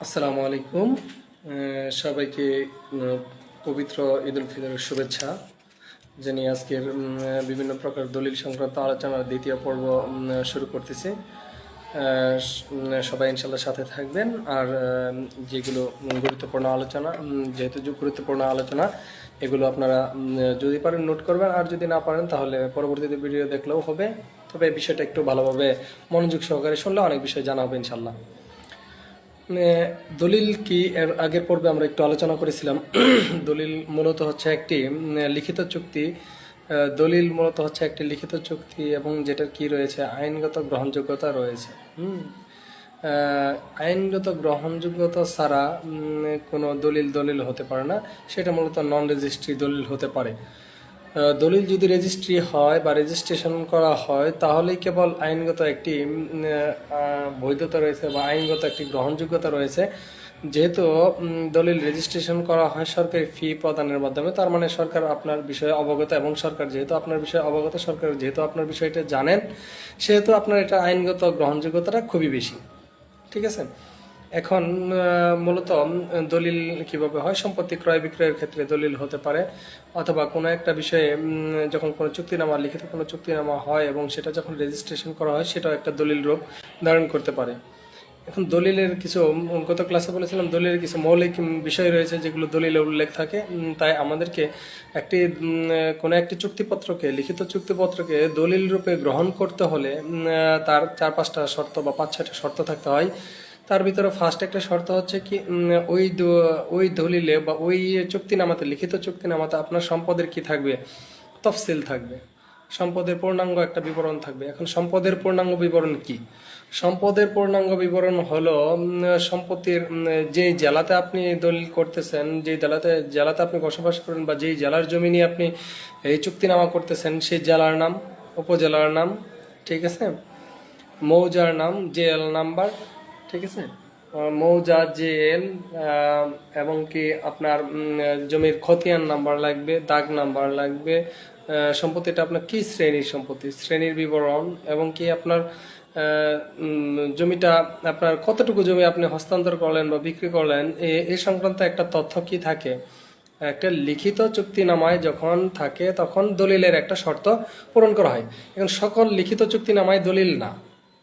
আসসালামু আলাইকুম। সবাইকে পবিত্র ঈদ উল ফিতরের শুভেচ্ছা জানিয়ে আজকের বিভিন্ন প্রকার দলিল সংক্রান্ত আলোচনার দ্বিতীয় পর্ব শুরু করতেছি। সবাই ইনশাল্লাহ সাথে থাকবেন। আর যেগুলো গুরুত্বপূর্ণ আলোচনা, যেহেতু গুরুত্বপূর্ণ আলোচনা, এগুলো আপনারা যদি পারেন নোট করবেন, আর যদি না পারেন তাহলে পরবর্তীতে ভিডিও দেখলেও হবে। তবে এই বিষয়টা একটু ভালোভাবে মনোযোগ সহকারে শুনলে অনেক বিষয় জানা হবে ইনশাল্লাহ। দলিল কি এর আগের পর্বে আমরা একটু আলোচনা করেছিলাম। দলিল মূলত হচ্ছে একটি লিখিত চুক্তি। দলিল মূলত হচ্ছে একটি লিখিত চুক্তি এবং যেটার কি রয়েছে, আইনগত গ্রহণযোগ্যতা রয়েছে। আইনগত গ্রহণযোগ্যতা ছাড়া কোনো দলিল হতে পারে না। সেটা মূলত নন রেজিস্ট্রি দলিল হতে পারে। দলিল যদি রেজিস্ট্রি হয় বা রেজিস্ট্রেশন করা হয় তাহলেই কেবল আইনগত একটি বৈধতা রয়েছে বা আইনগত একটি গ্রহণযোগ্যতা রয়েছে। যেহেতু দলিল রেজিস্ট্রেশন করা হয় সরকারি ফি প্রদানের মাধ্যমে, তার মানে সরকার আপনার বিষয়ে অবগত, এবং সরকার যেহেতু আপনার বিষয়ে অবগত, সরকার যেহেতু আপনার বিষয়টা জানেন, সেহেতু আপনার এটা আইনগত গ্রহণযোগ্যতাটা খুবই বেশি। ঠিক আছে। এখন মূলত দলিল কিভাবে হয়? সম্পত্তি ক্রয় বিক্রয়ের ক্ষেত্রে দলিল হতে পারে, অথবা কোনো একটা বিষয়ে যখন কোনো চুক্তিনামা, লিখিত কোনো চুক্তিনামা হয় এবং সেটা যখন রেজিস্ট্রেশন করা হয়, সেটাও একটা দলিল রূপ ধারণ করতে পারে। এখন দলিলের কিছু, গত ক্লাসে বলেছিলাম, দলিলের কিছু মৌলিক বিষয় রয়েছে যেগুলো দলিলে উল্লেখ থাকে। তাই আমাদেরকে কোনো একটি চুক্তিপত্রকে, লিখিত চুক্তিপত্রকে দলিল রূপে গ্রহণ করতে হলে তার 4-5টা শর্ত বা 5-6টা শর্ত থাকতে হয়। তার ভিতরে ফার্স্ট একটা শর্ত হচ্ছে কি, ওই দলিলে বা ওই চুক্তিনামাতে, লিখিত চুক্তিনামাতে আপনার সম্পদের কি থাকবে? তফসিল থাকবে। সম্পদের পূর্ণাঙ্গ একটা বিবরণ থাকবে। এখন সম্পদের পূর্ণাঙ্গ বিবরণ কি? সম্পদের পূর্ণাঙ্গ বিবরণ হলো সম্পত্তির, যে জেলাতে আপনি দলিল করতেছেন, যে জেলাতে আপনি বসবাস করেন, বা যেই জেলার জমি নিয়ে আপনি এই চুক্তিনামা করতেছেন, সেই জেলার নাম, উপজেলার নাম, ঠিক আছে, মৌজার নাম, জেএল নাম্বার, ঠিক আছে, মৌজা, জেএল, এবং কি আপনার জমির খতিয়ান নাম্বার লাগবে, দাগ নাম্বার লাগবে, সম্পত্তিটা আপনার কি শ্রেণীর সম্পত্তি, শ্রেণীর বিবরণ, এবং কি আপনার জমিটা, আপনার কতটুকু জমি আপনি হস্তান্তর করলেন বা বিক্রি করলেন, এ সংক্রান্ত একটা তথ্য কি থাকে। একটা লিখিত চুক্তিনামায় যখন থাকে তখন দলিলের একটা শর্ত পূরণ করা হয়। এখন সকল লিখিত চুক্তিনামায় দলিল না,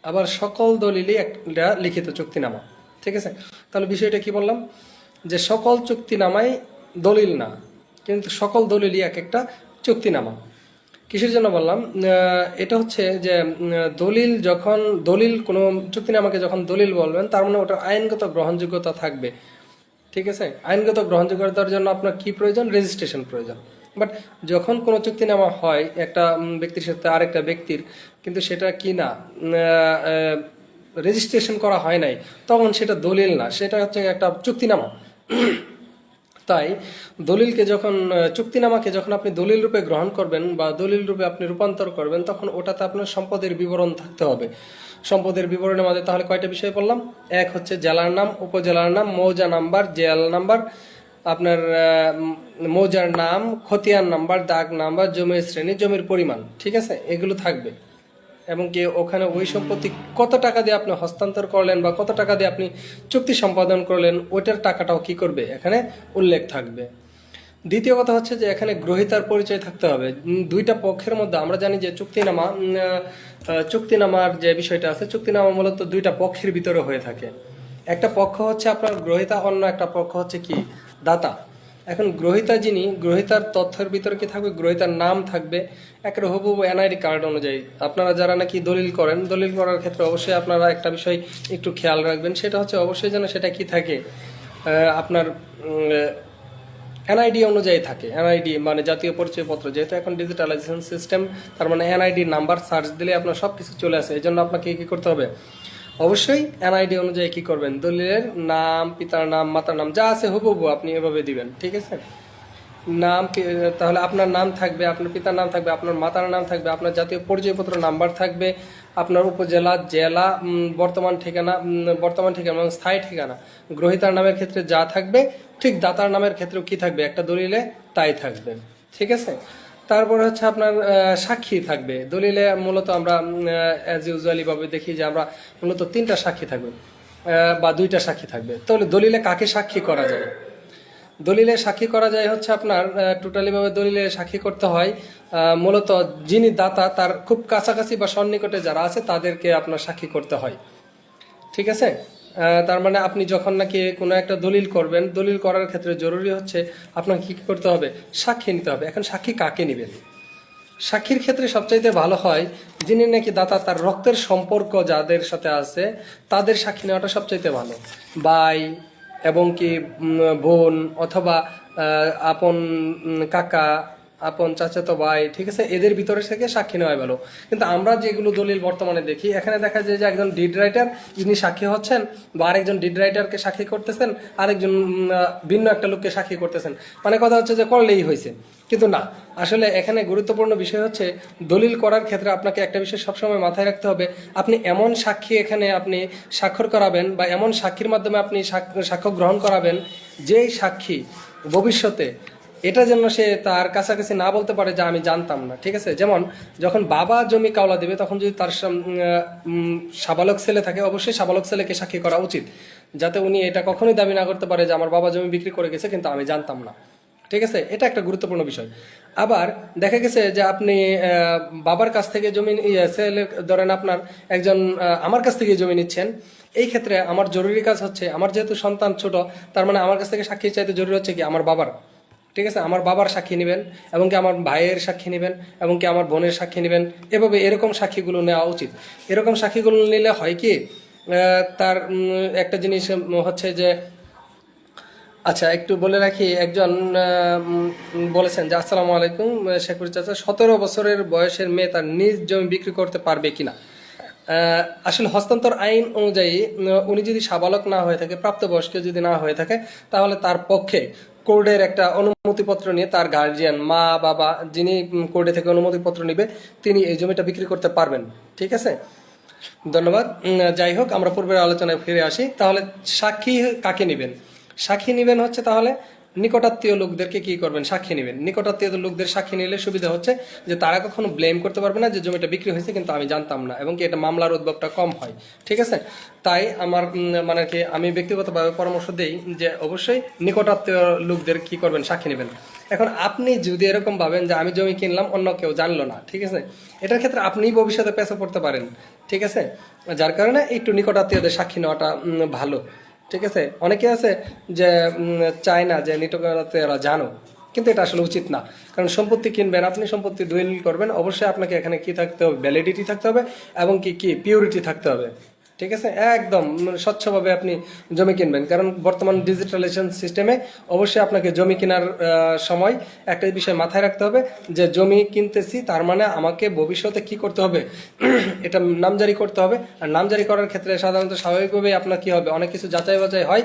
আবার সকল দলিলই একটা লিখিত চুক্তিনামা। ঠিক আছে। তাহলে বিষয়টা কি বললাম, যে সকল চুক্তিনামাই দলিল না, কিন্তু সকল দলিলই এক একটা চুক্তিনামা। কিসের জন্য বললাম? এটা হচ্ছে যে দলিল কোনো চুক্তিনামাকে যখন দলিল বলবেন, তার মানে ওটা আইনগত গ্রহণযোগ্যতা থাকবে। ঠিক আছে। আইনগত গ্রহণযোগ্যতার জন্য আপনার কি প্রয়োজন? রেজিস্ট্রেশন প্রয়োজন। বাট যখন কোনো চুক্তিনামা হয় একটা ব্যক্তির সাথে আরেকটা ব্যক্তির, কিন্তু সেটা কি না, রেজিস্ট্রেশন করা হয় নাই, তখন সেটা দলিল না, সেটা হচ্ছে একটা চুক্তিনামা। তাই দলিলকে যখন, চুক্তিনামাকে যখন আপনি দলিল রূপে গ্রহণ করবেন বা দলিল রূপে আপনি রূপান্তর করবেন, তখন ওটাতে আপনার সম্পদের বিবরণ থাকতে হবে। সম্পদের বিবরণের মধ্যে তাহলে কয়টা বিষয় বললাম? এক হচ্ছে জেলার নাম, উপজেলার নাম, মৌজা নাম্বার, জেএল নাম্বার, আপনার মৌজার নাম, খতিয়ান নাম্বার, দাগ নাম্বার, জমির শ্রেণী, জমির পরিমাণ, ঠিক আছে, এগুলো থাকবে। এবং কি ওখানে ওই সম্পত্তি কত টাকা দিয়ে আপনি হস্তান্তর করলেন বা কত টাকা দিয়ে আপনি চুক্তি সম্পাদন করলেন, ওইটার টাকাটাও কি করবে, এখানে উল্লেখ থাকবে। দ্বিতীয় কথা হচ্ছে যে এখানে গ্রহীতার পরিচয় থাকতে হবে। দুইটা পক্ষের মধ্যে আমরা জানি যে চুক্তিনামার যে বিষয়টা আছে, চুক্তিনামা মূলত দুইটা পক্ষের ভিতরে হয়ে থাকে। একটা পক্ষ হচ্ছে আপনার গ্রহীতা, অন্য একটা পক্ষ হচ্ছে কি, দাতা। এখন গ্রহীতার তথ্যের ভিতরে কি থাকবে? গ্রহীতার নাম থাকবে, একটা হুবহু এনআইডি কার্ড অনুযায়ী। আপনারা যারা নাকি দলিল করার ক্ষেত্রে অবশ্যই আপনারা একটা বিষয় একটু খেয়াল রাখবেন, সেটা হচ্ছে অবশ্যই যেন সেটা কি থাকে, আপনার এনআইডি অনুযায়ী থাকে। এনআইডি মানে জাতীয় পরিচয়পত্র, যেহেতু এখন ডিজিটালাইজেশন সিস্টেম, তার মানে এনআইডি নাম্বার সার্চ দিলে আপনার সব কিছু চলে আসে। এই জন্য আপনাকে কী করতে হবে? অবশ্যই এনআইডি অনুযায়ী কি করবেন, দলিলের নাম, পিতার নাম, মাতার নাম যা আছে হুবহু আপনি এভাবে দিবেন। ঠিক আছে। নাম, তাহলে আপনার নাম থাকবে, আপনার পিতার নাম থাকবে, আপনার মাতার নাম থাকবে, আপনার জাতীয় পরিচয়পত্র নাম্বার থাকবে, আপনার উপজেলা, জেলা, বর্তমান ঠিকানা এবং স্থায়ী ঠিকানা। গ্রহীতার নামের ক্ষেত্রে যা থাকবে, ঠিক দাতার নামের ক্ষেত্রেও কি থাকবে, একটা দলিলে তাই থাকবে। ঠিক আছে। তারপরে হচ্ছে আপনার সাক্ষী থাকবে দলিলে। মূলত আমরা অ্যাজ ইউজুয়ালি ভাবে দেখি যে আমরা মূলত 3টা সাক্ষী থাকবে বা 2টা সাক্ষী থাকবে। তাহলে দলিলে কাকে সাক্ষী করা যায়? দলিলে সাক্ষী করা যায় হচ্ছে আপনার টোটালি ভাবে দলিলে সাক্ষী করতে হয় মূলত যিনি দাতা তার খুব কাছাকাছি বা সন্নিকটে যারা আছে তাদেরকে আপনার সাক্ষী করতে হয়। ঠিক আছে। তার মানে আপনি যখন নাকি কোনো একটা দলিল করবেন, দলিল করার ক্ষেত্রে জরুরি হচ্ছে আপনাকে কি করতে হবে? সাক্ষী নিতে হবে। এখন সাক্ষী কাকে নেবেন? সাক্ষীর ক্ষেত্রে সবচাইতে ভালো হয় যিনি নাকি দাতা তার রক্তের সম্পর্ক যাদের সাথে আছে তাদের সাক্ষী নেওয়াটা সবচাইতে ভালো। ভাই এবং কি বোন অথবা আপন কাকা, আপন চাচাতো ভাই, ঠিক আছে, এদের ভিতরে থেকে সাক্ষী নেওয়া ভালো। কিন্তু আমরা যেগুলো দলিল বর্তমানে দেখি, এখানে দেখা যায় যে একজন ডিড রাইটার ইনি সাক্ষী হচ্ছেন বা আরেকজন ডিড রাইটারকে সাক্ষী করতেছেন, আরেকজন ভিন্ন একটা লোককে সাক্ষী করতেছেন। মানে কথা হচ্ছে যে করলেই হয়েছে, কিন্তু না। আসলে এখানে গুরুত্বপূর্ণ বিষয় হচ্ছে দলিল করার ক্ষেত্রে আপনাকে একটা বিষয় সবসময় মাথায় রাখতে হবে, আপনি এমন সাক্ষী এখানে আপনি স্বাক্ষর করাবেন বা এমন সাক্ষীর মাধ্যমে আপনি সাক্ষ্য গ্রহণ করাবেন যেই সাক্ষী ভবিষ্যতে এটা যেন সে তার কাছাকাছি না বলতে পারে যে আমি জানতাম না। ঠিক আছে। যেমন যখন বাবা জমি কাওলা দিবে তখন যদি তার সাবালক ছেলে থাকে, অবশ্যই সাবালক ছেলেকে সাক্ষী করা উচিত, যাতে উনি এটা কখনোই দাবি না করতে পারে যে আমার বাবা জমি বিক্রি করে গেছে কিন্তু আমি জানতাম না। ঠিক আছে। এটা একটা গুরুত্বপূর্ণ বিষয়। আবার দেখা গেছে যে আপনি বাবার কাছ থেকে জমি ছেলে ধরেন আপনার একজন আমার কাছ থেকে জমি নিচ্ছেন। এই ক্ষেত্রে আমার জরুরি কাজ হচ্ছে, আমার যেহেতু সন্তান ছোট, তার মানে আমার কাছ থেকে সাক্ষী চাইতে জরুরি হচ্ছে কি আমার বাবার। ঠিক আছে। আমার বাবার সাক্ষী নেবেন এবং কি আমার ভাইয়ের সাক্ষী নেবেন এবং কি আমার বোনের সাক্ষী নেবেন। এভাবে এরকম সাক্ষীগুলো নেওয়া উচিত। এরকম সাক্ষীগুলো নিলে হয় কি তার একটা জিনিস হচ্ছে যে, আচ্ছা একটু বলে রাখি, একজন বলেছেন যে আসসালামু আলাইকুম শেখুর চাচা, 17 বছরের বয়সের মেয়ে তার নিজ জমি বিক্রি করতে পারবে কিনা? আসলে হস্তান্তর আইন অনুযায়ী উনি যদি সাবালক না হয়ে থাকে, প্রাপ্তবয়স্ক যদি না হয়ে থাকে, তাহলে তার পক্ষে কোর্টের একটা অনুমতিপত্র নিয়ে তার গার্জিয়ান মা বাবা যিনি কোর্টে থেকে অনুমতিপত্র নিবে তিনি এই জমিটা বিক্রি করতে পারবেন। ঠিক আছে। ধন্যবাদ। যাই হোক, আমরা পূর্বের আলোচনায় ফিরে আসি। তাহলে সাক্ষী কাকে নেবেন? সাক্ষী নেবেন হচ্ছে তাহলে নিকটাত্মীয় লোকদেরকে কি করবেন? সাক্ষী নেবেন। নিকটাত্মীয় লোকদের সাক্ষী নিলে সুবিধা হচ্ছে যে তারা কখনো ব্লেম করতে পারবে না যে জমিটা বিক্রি হয়েছে কিন্তু আমি জানতাম না, এবং কি এটা মামলার উদ্ভবটা কম হয়। ঠিক আছে। তাই আমার মানে কি আমি ব্যক্তিগতভাবে পরামর্শ দেই যে অবশ্যই নিকটাত্মীয় লোকদের কি করবেন? সাক্ষী নেবেন। এখন আপনি যদি এরকম ভাবেন যে আমি জমি কিনলাম অন্য কেউ জানলো না, ঠিক আছে, এটার ক্ষেত্রে আপনিই ভবিষ্যতে পেছে পড়তে পারেন। ঠিক আছে। যার কারণে একটু নিকটাত্মীয়দের সাক্ষী নেওয়াটা ভালো। ঠিক আছে। অনেকে আছে যে চায় না যে নিকটাত্মীয়রা জানো, কিন্তু এটা আসলে উচিত না। কারণ সম্পত্তি কিনবেন, আপনি সম্পত্তি দলিল করবেন, অবশ্যই আপনাকে এখানে কি থাকতে হবে? ভ্যালিডিটি থাকতে হবে এবং কি কি পিউরিটি থাকতে হবে। ঠিক আছে। একদম স্বচ্ছভাবে আপনি জমি কিনবেন, কারণ বর্তমান ডিজিটালাইজেশন সিস্টেমে অবশ্যই আপনাকে জমি কেনার সময় একটা বিষয় মাথায় রাখতে হবে যে জমি কিনতেছি তার মানে আমাকে ভবিষ্যতে কি করতে হবে? এটা নামজারি করতে হবে। আর নামজারি করার ক্ষেত্রে সাধারণত স্বাভাবিকভাবেই আপনার কি হবে? অনেক কিছু যাচাই বাছাই হয়,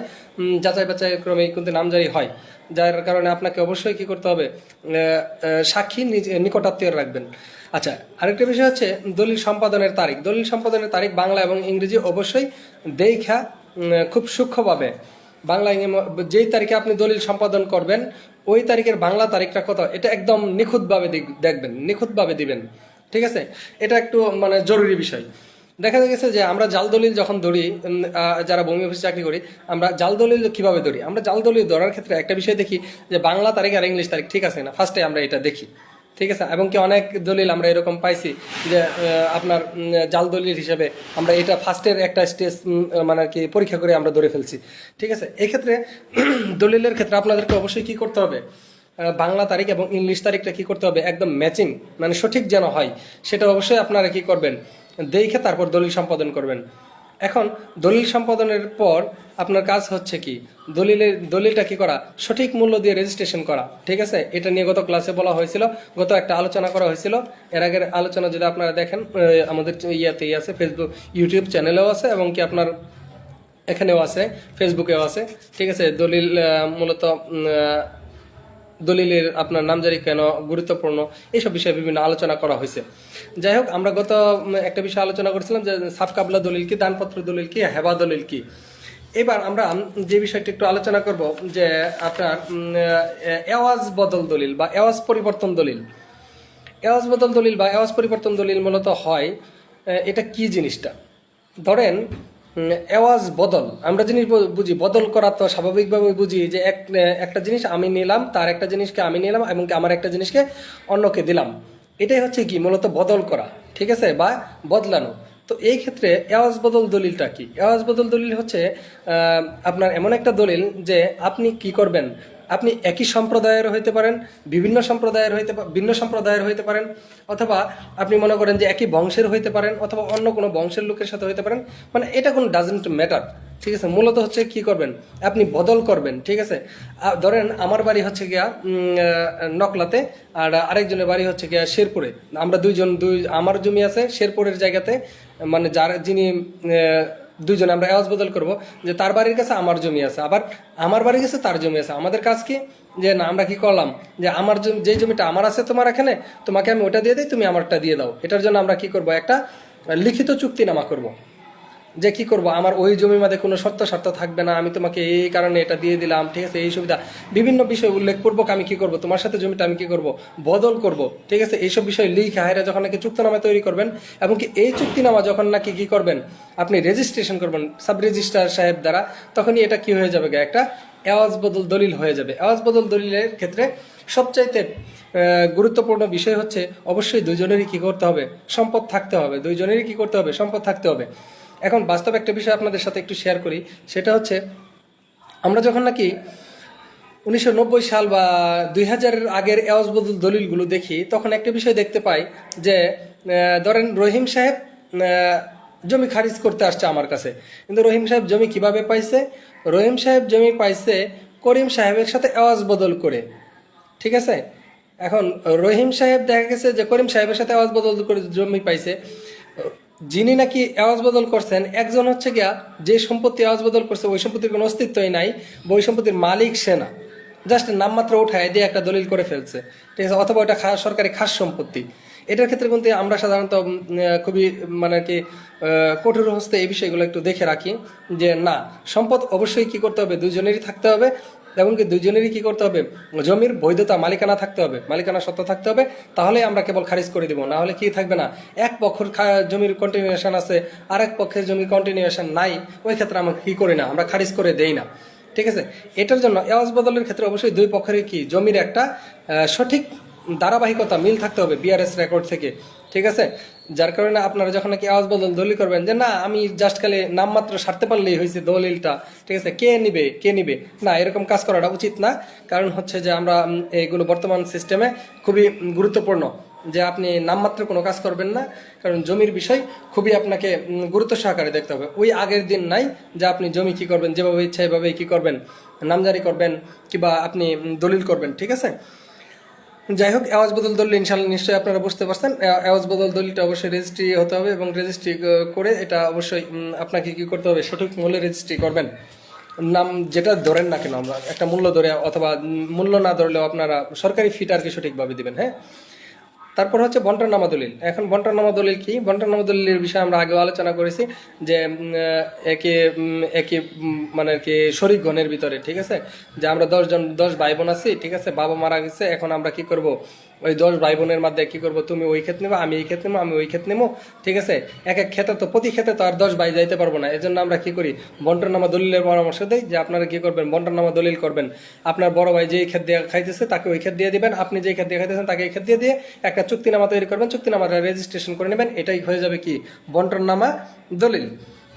যাচাই বাছাই ক্রমেই কিন্তু নামজারি হয়, যার কারণে আপনাকে অবশ্যই কি করতে হবে? সাক্ষী নিকটাত্মীয় রাখবেন। আচ্ছা, আরেকটা বিষয় হচ্ছে দলিল সম্পাদনের তারিখ। দলিল সম্পাদনের তারিখ বাংলা এবং ইংরেজি অবশ্যই দেখা খুব সূক্ষ্মভাবে বাংলা যেই তারিখে আপনি দলিল সম্পাদন করবেন ওই তারিখের বাংলা তারিখটা কত এটা একদম নিখুঁতভাবে দেখবেন, নিখুঁতভাবে দিবেন। ঠিক আছে। এটা একটু মানে জরুরি বিষয়। দেখা গেছে যে আমরা জাল দলিল যখন ধরি, যারা ভূমি অফিসে চাকরি করি, আমরা জাল দলিল কিভাবে ধরি? আমরা জাল দলিল ধরার ক্ষেত্রে একটা বিষয় দেখি যে বাংলা তারিখ আর ইংলিশ তারিখ ঠিক আছে না, ফার্স্টে আমরা এটা দেখি। ঠিক আছে। এবং কি অনেক দলিল আমরা এরকম পাইছি যে আপনার জাল দলিল হিসেবে আমরা এটা ফার্স্টের একটা স্টেজ মানে আর কি পরীক্ষা করে আমরা ধরে ফেলছি। ঠিক আছে। এক্ষেত্রে দলিলের ক্ষেত্রে আপনাদেরকে অবশ্যই কি করতে হবে? বাংলা তারিখ এবং ইংলিশ তারিখটা কি করতে হবে? একদম ম্যাচিং, মানে সঠিক যেন হয় সেটা অবশ্যই আপনারা কি করবেন? দেখে তারপর দলিল সম্পাদন করবেন। এখন দলিল সম্পাদনের পর আপনার কাজ হচ্ছে কি? দলিলটা কি করা? সঠিক মূল্য দিয়ে রেজিস্ট্রেশন করা। ঠিক আছে। এটা নিয়ে গত ক্লাসে বলা হয়েছিল, গত একটা আলোচনা করা হয়েছিল। এর আগের আলোচনা যদি আপনারা দেখেন আমাদের ইয়াতেই আছে, ফেসবুক ইউটিউব চ্যানেলেও আছে এবং কি আপনার এখানেও আছে, ফেসবুকেও আছে। ঠিক আছে। দলিল মূলত দলিলের আপনার নামজারি কেন গুরুত্বপূর্ণ, এইসব বিষয়ে বিভিন্ন আলোচনা করা হয়েছে। যাই হোক, আমরা গত একটা বিষয় আলোচনা করেছিলাম যে সাবকাবলা দলিল কি, দানপত্র দলিল কি, হেবা দলিল কি। এবার আমরা যে বিষয়টি একটু আলোচনা করব যে আপনার এওয়াজ বদল দলিল বা এওয়াজ পরিবর্তন দলিল। এওয়াজ বদল দলিল বা এওয়াজ পরিবর্তন দলিল মূলত হয়, এটা কি জিনিসটা? ধরেন এওয়াজ বদল, আমরা জিনিস বুঝি বদল করা তো স্বাভাবিকভাবে বুঝি যে একটা জিনিস আমি নিলাম, তার একটা জিনিসকে আমি নিলাম এবং আমার একটা জিনিসকে অন্যকে দিলাম, এটাই হচ্ছে কি মূলত বদল করা, ঠিক আছে, বা বদলানো। তো এই ক্ষেত্রে এওয়াজ বদল দলিলটা কি? এওয়াজ বদল দলিল হচ্ছে আপনার এমন একটা দলিল যে আপনি কি করবেন, আপনি একই সম্প্রদায়ের হইতে পারেন, ভিন্ন সম্প্রদায়ের হইতে পারেন, অথবা আপনি মনে করেন যে একই বংশের হইতে পারেন, অথবা অন্য কোনো বংশের লোকের সাথে হইতে পারেন, মানে এটা কোনো ডাজেন্ট ম্যাটার, ঠিক আছে। মূলত হচ্ছে কি করবেন, আপনি বদল করবেন, ঠিক আছে। ধরেন আমার বাড়ি হচ্ছে গিয়া নকলাতে, আর আরেকজনের বাড়ি হচ্ছে গিয়া শেরপুরে। আমরা আমার জমি আছে শেরপুরের জায়গাতে, মানে যিনি দুইজনে আমরা এওয়াজ বদল করব যে তার বাড়ির কাছে আমার জমি আছে, আবার আমার বাড়ির কাছে তার জমি আছে। আমাদের কাজ কি, যে না আমরা কি করলাম, যে আমার যে জমিটা আমার আছে তোমার এখানে, তোমাকে আমি ওটা দিয়ে দিই, তুমি আমারটা দিয়ে দাও। এটার জন্য আমরা কি করব, একটা লিখিত চুক্তিনামা করব, যে কি করব, আমার ওই জমির মধ্যে কোনো শর্ত থাকবে না, আমি তোমাকে এই কারণে এটা দিয়ে দিলাম, ঠিক আছে, এই সুবিধা বিভিন্ন বিষয় উল্লেখপূর্বক আমি কি করব, তোমার সাথে জমিটা আমি কি করব, বদল করব, ঠিক আছে। এইসব বিষয় লিখে হায়রা যখন নাকি চুক্তিনামা তৈরি করবেন, এবং কি এই চুক্তিনামা যখন নাকি কি করবেন, আপনি রেজিস্ট্রেশন করবেন সাব রেজিস্ট্রার সাহেব দ্বারা, তখনই এটা কি হয়ে যাবে, একটা এওয়াজ বদল দলিল হয়ে যাবে। এওয়াজ বদল দলিলের ক্ষেত্রে সবচাইতে গুরুত্বপূর্ণ বিষয় হচ্ছে অবশ্যই দুইজনেরই কি করতে হবে, সম্পদ থাকতে হবে, দুইজনেরই কি করতে হবে, সম্পদ থাকতে হবে। এখন বাস্তব একটা বিষয় আপনাদের সাথে একটু শেয়ার করি, সেটা হচ্ছে আমরা যখন নাকি 1990 সাল বা 2000-এর আগের এওয়াজ বদল দলিলগুলো দেখি, তখন একটা বিষয় দেখতে পাই যে ধরেন রহিম সাহেব জমি খারিজ করতে আসছে আমার কাছে, কিন্তু রহিম সাহেব জমি কিভাবে পাইছে, রহিম সাহেব জমি পাইছে করিম সাহেবের সাথে এওয়াজ বদল করে, ঠিক আছে। এখন রহিম সাহেব দেখা গেছে যে করিম সাহেবের সাথে আওয়াজ বদল করে জমি পাইছে, যিনি নাকি আওয়াজ বদল করছেন একজন হচ্ছে গিয়া যে সম্পত্তি আওয়াজ বদল করছে ওই সম্পত্তির কোনো অস্তিত্বই নাই, বা ওই সম্পত্তির মালিক সে না, জাস্ট নামমাত্র উঠায় দিয়ে একটা দলিল করে ফেলছে, ঠিক আছে, অথবা ওটা সরকারি খাস সম্পত্তি। এটার ক্ষেত্রে কিন্তু আমরা সাধারণত খুবই মানে কি কঠোর হস্তে এই বিষয়গুলো একটু দেখে রাখি, যে না, সম্পদ অবশ্যই কি করতে হবে, দুজনেরই থাকতে হবে, এবং কি দুইজনেরই কি করতে হবে, জমির বৈধতা মালিকানা থাকতে হবে, মালিকানা সত্ত্ব থাকতে হবে, তাহলে আমরা কেবল খারিজ করে দিব। না হলে কি থাকবে না, এক পক্ষের জমির কন্টিনিউশন আছে, আরেক পক্ষের জমির কন্টিনিউশন নাই, ওই ক্ষেত্রে আমরা কি করি না, আমরা খারিজ করে দেই না, ঠিক আছে। এটার জন্য এওয়াজ বদলের ক্ষেত্রে অবশ্যই দুই পক্ষেরই কি জমির একটা সঠিক ধারাবাহিকতা মিল থাকতে হবে বিআরএস রেকর্ড থেকে, ঠিক আছে। যার কারণে আপনারা যখন নাকি আওয়াজ বদল দলিল করবেন, যে না আমি জাস্ট খালি নামমাত্র সারতে পারলেই হয়েছে দলিলটা, ঠিক আছে, কে নিবে না, এরকম কাজ করাটা উচিত না। কারণ হচ্ছে যে আমরা এইগুলো বর্তমান সিস্টেমে খুবই গুরুত্বপূর্ণ, যে আপনি নামমাত্র কোনো কাজ করবেন না, কারণ জমির বিষয় খুবই আপনাকে গুরুত্ব সহকারে দেখতে হবে। ওই আগের দিন নাই যে আপনি জমি কি করবেন, যেভাবে ইচ্ছা এভাবেই কি করবেন, নামজারি করবেন কিংবা আপনি দলিল করবেন, ঠিক আছে। যাই হোক, আওয়াজ বদল দলিল ইনশাল্লাহ নিশ্চয়ই আপনারা বুঝতে পারছেন। আওয়াজ বদল দলিলটা অবশ্যই রেজিস্ট্রি হতে হবে, এবং রেজিস্ট্রি করে এটা অবশ্যই আপনাকে কি করতে হবে, সঠিক মূল্যে রেজিস্ট্রি করবেন। নাম যেটা ধরেন না কেন, আমরা একটা মূল্য ধরে, অথবা মূল্য না ধরলেও আপনারা সরকারি ফিটা আর কি সঠিকভাবে দিবেন, হ্যাঁ। তারপর হচ্ছে বন্টননামা দলিল। এখন বন্টননামা দলিল কি? বন্টননামা দলিলের বিষয়ে আমরা আগেও আলোচনা করেছি, যে একে মানে আর কি শরিক গণের ভিতরে, ঠিক আছে, যে আমরা 10 ভাই বোন আছি, ঠিক আছে, বাবা মারা গেছে, এখন আমরা কি করব, ওই 10 ভাই বোনের মধ্যে কি করব, তুমি ওই ক্ষেত নেবো, আমি এই ক্ষেত নেবো, আমি ওই ক্ষেত নেবো, ঠিক আছে। এক ক্ষেতে তো প্রতি ক্ষেতে তো আর 10 ভাই যাইতে পারবো না, এজন্য আমরা কি করি, বন্টননামা দলিলের পরামর্শ দেই, যে আপনারা কি করবেন, বন্টননামা দলিল করবেন। আপনার বড় ভাই যেই ক্ষেত দিয়ে খাইতেছে তাকে ওই ক্ষেত দিয়ে দিবেন, আপনি যেই ক্ষেত দিয়ে খাইতেছেন তাকে এই ক্ষেত দিয়ে দিয়ে একটা চুক্তিনামা তৈরি করবেন, চুক্তিনামাটা রেজিস্ট্রেশন করে নেবেন, এটাই হয়ে যাবে কি বন্টননামা দলিল।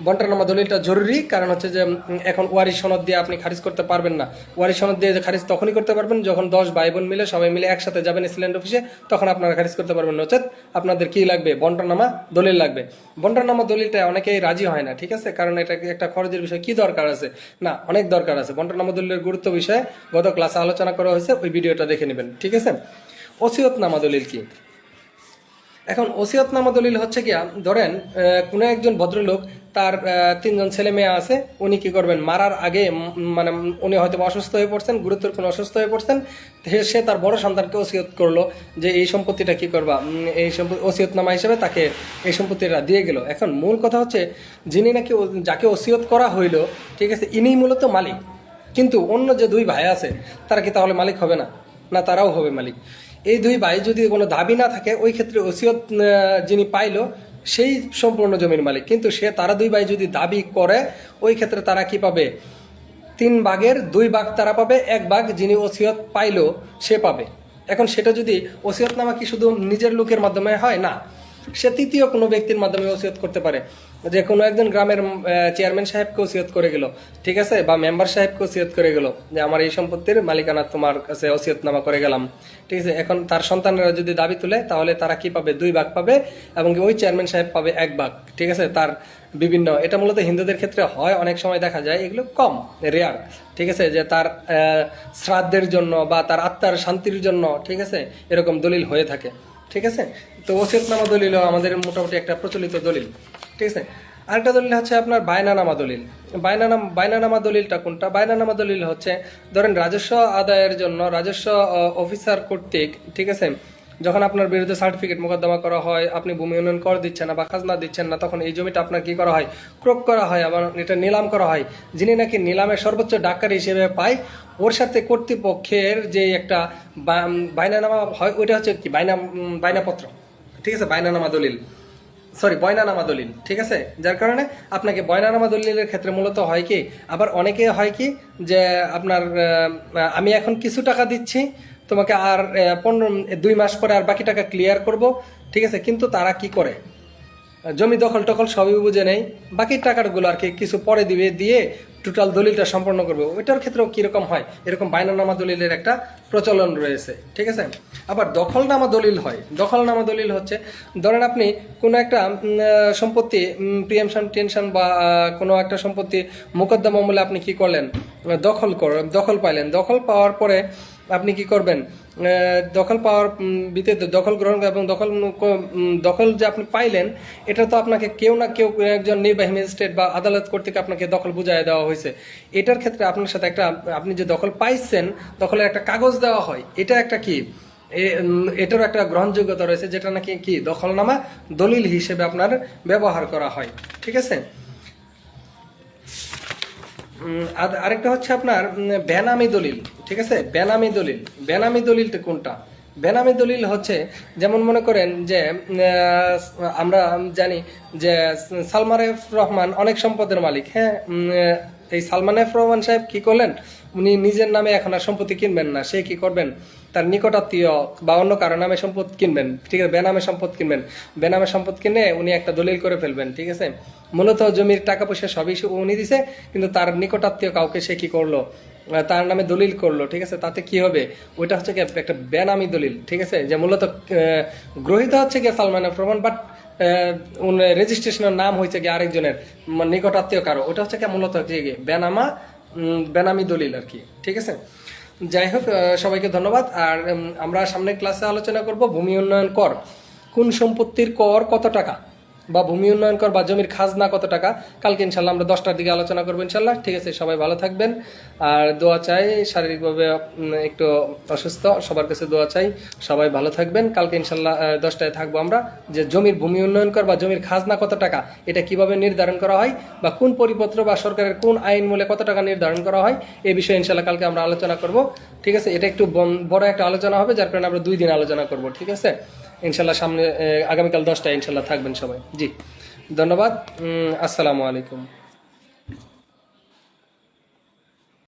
বন্টননামা দলিলটা জরুরি, কারণ হচ্ছে যে এখন ওয়ারিশ সনদ দিয়ে আপনি খারিজ করতে পারবেন না। ওয়ারিশ সনদ দিয়ে খারিজ তখনই করতে পারবেন যখন 10 ভাই বোন মিলে সবাই মিলে একসাথে যাবেন সিল্যান্ড অফিসে, তখন আপনারা খারিজ করতে পারবেন। নচেত আপনাদের কি লাগবে, বন্টননামা দলিল লাগবে। বন্টননামা দলিলটা অনেকেই রাজি হয় না, ঠিক আছে, কারণ এটা একটা খরচের বিষয়, কি দরকার আছে, না অনেক দরকার আছে। বন্টননামা দলিলের গুরুত্ব বিষয়ে গত ক্লাসে আলোচনা করা হয়েছে, ওই ভিডিওটা দেখে নেবেন, ঠিক আছে। ওসিয়তনামা দলিল কি? এখন ওসিয়তনামা দলিল হচ্ছে গিয়া, ধরেন কোনো একজন ভদ্রলোক, তার 3 জন ছেলে মেয়ে আছে, উনি কি করবেন, মারার আগে মানে উনি হয়তো অসুস্থ হয়ে পড়ছেন, গুরুতর কোনো অসুস্থ হয়ে পড়ছেন, সে তার বড় সন্তানকে ওসিয়ত করলো যে এই সম্পত্তিটা কি করবা, এই সম্পত্তি ওসিয়তনামা হিসেবে তাকে এই সম্পত্তিটা দিয়ে গেল। এখন মূল কথা হচ্ছে, যিনি নাকি যাকে ওসিয়ত করা হইলো, ঠিক আছে, ইনিই মূলত মালিক, কিন্তু অন্য যে 2 ভাই আছে তারা কি তাহলে মালিক হবে না? না, তারাও হবে মালিক। এই দুই ভাই যদি কোনো দাবি না থাকে, ওই ক্ষেত্রে ওসিয়ত যিনি পাইলো সেই সম্পূর্ণ জমির মালিক। কিন্তু তারা দুই ভাই যদি দাবি করে, ওই ক্ষেত্রে তারা কি পাবে? 3 ভাগের 2 ভাগ তারা পাবে, 1 ভাগ যিনি ওসিয়ত পাইলো সে পাবে। এখন সেটা যদি ওসিয়তনামা কি শুধু নিজের লোকের মাধ্যমে হয়? না, সে তৃতীয় কোনো ব্যক্তির মাধ্যমে ওসিয়ত করতে পারে। যে কোনো একজন গ্রামের চেয়ারম্যান সাহেবকে ওসিয়ত করে গেল, ঠিক আছে, বা মেম্বার সাহেবকে ওসিয়ত করে গেল যে আমার এই সম্পত্তির মালিকানা তোমার কাছে ওসিয়তনামা করে গেলাম, ঠিক আছে। এখন তার সন্তানরা যদি দাবি তুলে, তাহলে তারা কি পাবে? 2 ভাগ পাবে, এবং ওই চেয়ারম্যান সাহেব পাবে 1 ভাগ, ঠিক আছে। তার বিভিন্ন, এটা মূলত হিন্দুদের ক্ষেত্রে হয়, অনেক সময় দেখা যায়, এগুলো কম রেয়ার, ঠিক আছে, যে তার শ্রাদ্ধের জন্য বা তার আত্মার শান্তির জন্য, ঠিক আছে, এরকম দলিল হয়ে থাকে, ঠিক আছে। তো ওসিয়তনামা দলিল আমাদের মোটামুটি একটা প্রচলিত দলিল, ঠিক আছে। আরেকটা দলিল হচ্ছে আপনার বায়নানামা দলিল। বায়নানামা দলিলটা কোনটা? বায়নানামা দলিল হচ্ছে, ধরেন রাজস্ব আদায়ের জন্য রাজস্ব অফিসার কর্তৃক, ঠিক আছে, যখন আপনার বিরুদ্ধে সার্টিফিকেট মোকদ্দমা করা হয়, আপনি ভূমি উন্নয়ন কর দিচ্ছেন না বা খাজনা দিচ্ছেন না, তখন এই জমিটা আপনার কি করা হয়? ক্রোক করা হয়, আবার এটা নিলাম করা হয়। যিনি নাকি নিলামের সর্বোচ্চ ডাক্তারি হিসেবে পায়, ওর সাথে কর্তৃপক্ষের যে একটা বায়নানামা হয়, ওইটা হচ্ছে কি? বায়নাপত্র, ঠিক আছে, বায়নানামা দলিল, সরি বয়নানামা দলিল, ঠিক আছে। যার কারণে আপনাকে বয়নানামা দলিলের ক্ষেত্রে মূলত হয় কি, আবার অনেকে হয় কি, যে আপনার আমি এখন কিছু টাকা দিচ্ছি তোমাকে, আর 2 মাস পরে আর বাকি টাকা ক্লিয়ার করব, ঠিক আছে। কিন্তু তারা কি করে, জমি দখল টখল সবই বুঝে নেই, বাকি টাকাগুলো আর কি কিছু পরে দিয়ে টোটাল দলিলটা সম্পন্ন করবে। ওইটার ক্ষেত্রেও কীরকম হয়, এরকম বায়নানামা দলিলের একটা প্রচলন রয়েছে, ঠিক আছে। আবার দখলনামা দলিল হয়। দখলনামা দলিল হচ্ছে, ধরেন আপনি কোনো একটা সম্পত্তি প্রিএমশন টেনশন বা কোনো একটা সম্পত্তি মোকদ্দমা আমলে আপনি কি করলেন, দখল পাইলেন। দখল পাওয়ার পরে আপনি কি করবেন? দখল পাওয়ার ভিত্তিতে দখল গ্রহণ এবং দখল যে আপনি পাইলেন, এটা তো আপনাকে কেউ না কেউ, একজন নির্বাহী ম্যাজিস্ট্রেট বা আদালত কর্তৃক আপনাকে দখল বুঝাই দেওয়া হয়েছে। এটার ক্ষেত্রে আপনার সাথে একটা, আপনি যে দখল পাইছেন, দখলের একটা কাগজ দেওয়া হয়। এটা একটা কি, এটারও একটা গ্রহণযোগ্যতা রয়েছে, যেটা নাকি কি দখলনামা দলিল হিসেবে আপনার ব্যবহার করা হয়, ঠিক আছে। আরেকটা হচ্ছে আপনার বেনামি দলিল, ঠিক আছে। বেনামি দলিলটা কোনটা? বেনামি দলিল হচ্ছে, যেমন মনে করেন যে আমরা জানি যে সালমান এফ রহমান অনেক সম্পদের মালিক, হ্যাঁ। এই সালমান এফ রহমান সাহেব কি করলেন, উনি নিজের নামে এখন আর সম্পত্তি কিনবেন না। সে কি করবেন, তার নিকটাত্মীয় বা অন্য কারো নামে সম্পদ কিনবেন, ঠিক আছে, বেনামে সম্পদ কিনবেন। বেনামে সম্পদ কিনে উনি একটা দলিল করে ফেলবেন, ঠিক আছে। মূলত জমির টাকা পয়সা সবই উনি দিছে, কিন্তু তার নিকটাত্মীয় কাউকে সে কি করলো, তার নামে দলিল করলো, ঠিক আছে। তাতে কি হবে, ওইটা হচ্ছে কি একটা বেনামি দলিল, ঠিক আছে, যে মূলত গ্রহীত হচ্ছে কি সালমান এফ রহমান, বাট রেজিস্ট্রেশনের নাম হয়েছে কি আরেকজনের নিকটাত্মীয় কারো। ওটা হচ্ছে কি মূলত বেনামি দলিল আর কি, ঠিক আছে। যাই হোক, সবাইকে ধন্যবাদ। আর আমরা সামনের ক্লাসে আলোচনা করব ভূমি উন্নয়ন কর, কোন সম্পত্তির কর কত টাকা, বা ভূমি উন্নয়ন কর বা জমির খাজনা কত টাকা। কালকে ইনশাল্লাহ আমরা 10টার দিকে আলোচনা করবো ইনশাল্লাহ, ঠিক আছে। সবাই ভালো থাকবেন, আর দোয়া চাই, শারীরিকভাবে একটু অসুস্থ, সবার কাছে দোয়া চাই, সবাই ভালো থাকবেন। কালকে ইনশাল্লাহ 10টায় থাকবো আমরা, যে জমির ভূমি উন্নয়ন কর বা জমির খাজনা কত টাকা, এটা কিভাবে নির্ধারণ করা হয়, বা কোন পরিপত্র বা সরকারের কোন আইন মূলে কত টাকা নির্ধারণ করা হয়, এই বিষয়ে ইনশাল্লাহ কালকে আমরা আলোচনা করব, ঠিক আছে। এটা একটু বড় একটা আলোচনা হবে, যার কারণে আমরা 2 দিন আলোচনা করব, ঠিক আছে। ইনশাল্লাহ সামনে আগামীকাল 10টায় ইনশাল্লাহ থাকবেন সবাই। জি, ধন্যবাদ। আসসালামু আলাইকুম।